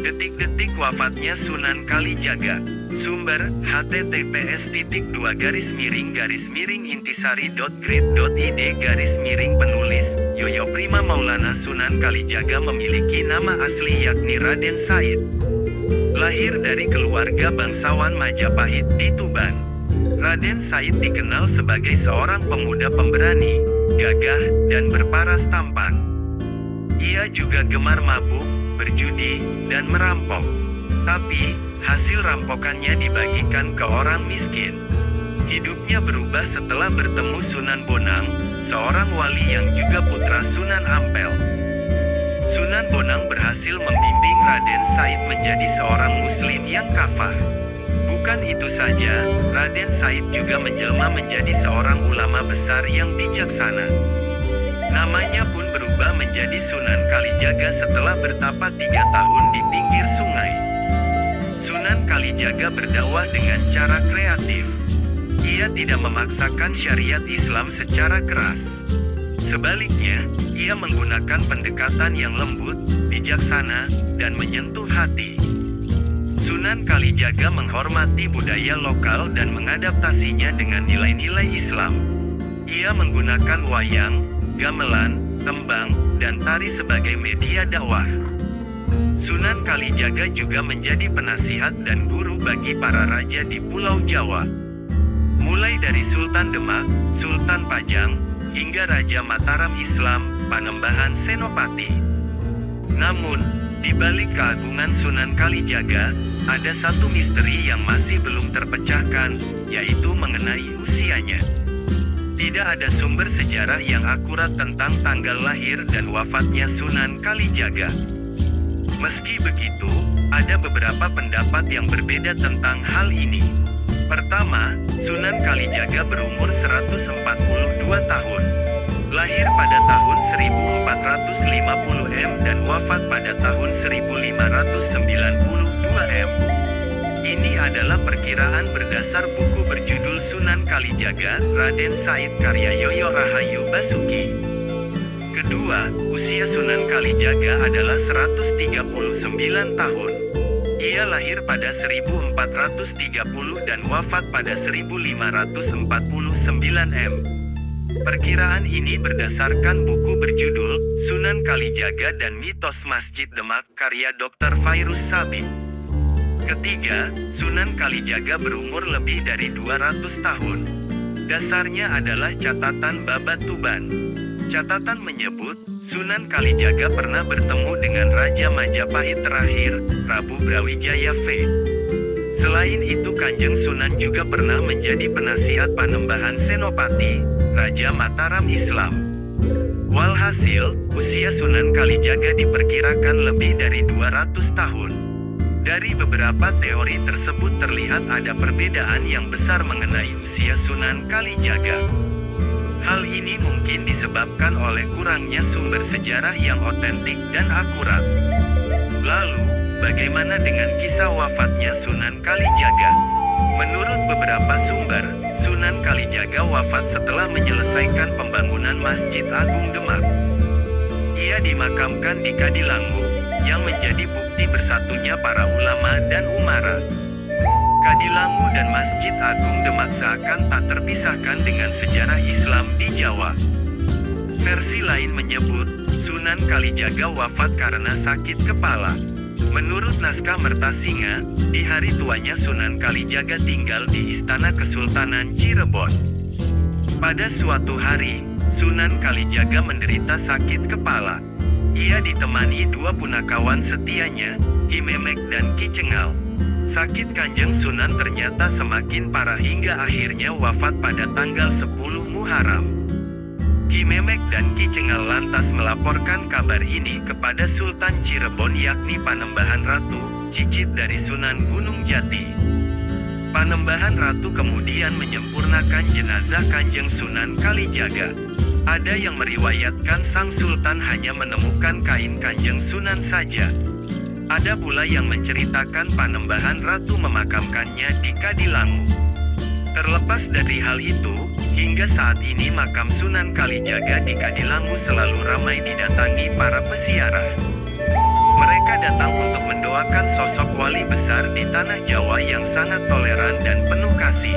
Detik-detik wafatnya Sunan Kalijaga. Sumber, https://intisari.grid.id/, Yoyo Prima Maulana. Sunan Kalijaga memiliki nama asli yakni Raden Said. Lahir dari keluarga bangsawan Majapahit di Tuban. Raden Said dikenal sebagai seorang pemuda pemberani, gagah, dan berparas tampan. Ia juga gemar mabuk, berjudi, dan merampok. Tapi, hasil rampokannya dibagikan ke orang miskin. Hidupnya berubah setelah bertemu Sunan Bonang, seorang wali yang juga putra Sunan Ampel. Sunan Bonang berhasil membimbing Raden Said menjadi seorang muslim yang kafah. Bukan itu saja, Raden Said juga menjelma menjadi seorang ulama besar yang bijaksana. Namanya pun berubah menjadi Sunan Kalijaga setelah bertapa 3 tahun di pinggir sungai. Sunan Kalijaga berdakwah dengan cara kreatif. Ia tidak memaksakan syariat Islam secara keras. Sebaliknya, ia menggunakan pendekatan yang lembut, bijaksana, dan menyentuh hati. Sunan Kalijaga menghormati budaya lokal dan mengadaptasinya dengan nilai-nilai Islam. Ia menggunakan wayang, gamelan, tembang, dan tari sebagai media dakwah. Sunan Kalijaga juga menjadi penasihat dan guru bagi para raja di Pulau Jawa. Mulai dari Sultan Demak, Sultan Pajang, hingga Raja Mataram Islam, Panembahan Senopati. Namun, di balik keagungan Sunan Kalijaga, ada satu misteri yang masih belum terpecahkan, yaitu mengenai usianya. Tidak ada sumber sejarah yang akurat tentang tanggal lahir dan wafatnya Sunan Kalijaga. Meski begitu, ada beberapa pendapat yang berbeda tentang hal ini. Pertama, Sunan Kalijaga berumur 142 tahun. Lahir pada tahun 1450 M dan wafat pada tahun 1592 M. Ini adalah perkiraan berdasar buku berjudul Sunan Kalijaga, Raden Said karya Yoyo Rahayu Basuki. Kedua, usia Sunan Kalijaga adalah 139 tahun. Ia lahir pada 1430 dan wafat pada 1549 M. Perkiraan ini berdasarkan buku berjudul Sunan Kalijaga dan Mitos Masjid Demak karya Dr. Fairuz Sabik. Ketiga, Sunan Kalijaga berumur lebih dari 200 tahun. Dasarnya adalah catatan Babat Tuban. Catatan menyebut, Sunan Kalijaga pernah bertemu dengan Raja Majapahit terakhir, Prabu Brawijaya V. Selain itu Kanjeng Sunan juga pernah menjadi penasihat Panembahan Senopati, Raja Mataram Islam. Walhasil, usia Sunan Kalijaga diperkirakan lebih dari 200 tahun. Dari beberapa teori tersebut terlihat ada perbedaan yang besar mengenai usia Sunan Kalijaga. Hal ini mungkin disebabkan oleh kurangnya sumber sejarah yang otentik dan akurat. Lalu, bagaimana dengan kisah wafatnya Sunan Kalijaga? Menurut beberapa sumber, Sunan Kalijaga wafat setelah menyelesaikan pembangunan Masjid Agung Demak. Ia dimakamkan di Kadilangu, yang menjadi bukti bersatunya para ulama dan umara. Kadilangu dan Masjid Agung Demak seakan tak terpisahkan dengan sejarah Islam di Jawa. Versi lain menyebut, Sunan Kalijaga wafat karena sakit kepala. Menurut naskah Mertasinga, di hari tuanya Sunan Kalijaga tinggal di Istana Kesultanan Cirebon. Pada suatu hari, Sunan Kalijaga menderita sakit kepala. Ia ditemani 2 punakawan setianya, Ki Memek dan Ki Cengal. Sakit Kanjeng Sunan ternyata semakin parah hingga akhirnya wafat pada tanggal 10 Muharram. Ki Memek dan Ki Cengal lantas melaporkan kabar ini kepada Sultan Cirebon yakni Panembahan Ratu, cicit dari Sunan Gunung Jati. Panembahan Ratu kemudian menyempurnakan jenazah Kanjeng Sunan Kalijaga. Ada yang meriwayatkan sang Sultan hanya menemukan kain Kanjeng Sunan saja. Ada pula yang menceritakan Panembahan Ratu memakamkannya di Kadilangu. Terlepas dari hal itu, hingga saat ini makam Sunan Kalijaga di Kadilangu selalu ramai didatangi para peziarah. Mereka datang untuk mendoakan mendoakan sosok wali besar di tanah Jawa yang sangat toleran dan penuh kasih.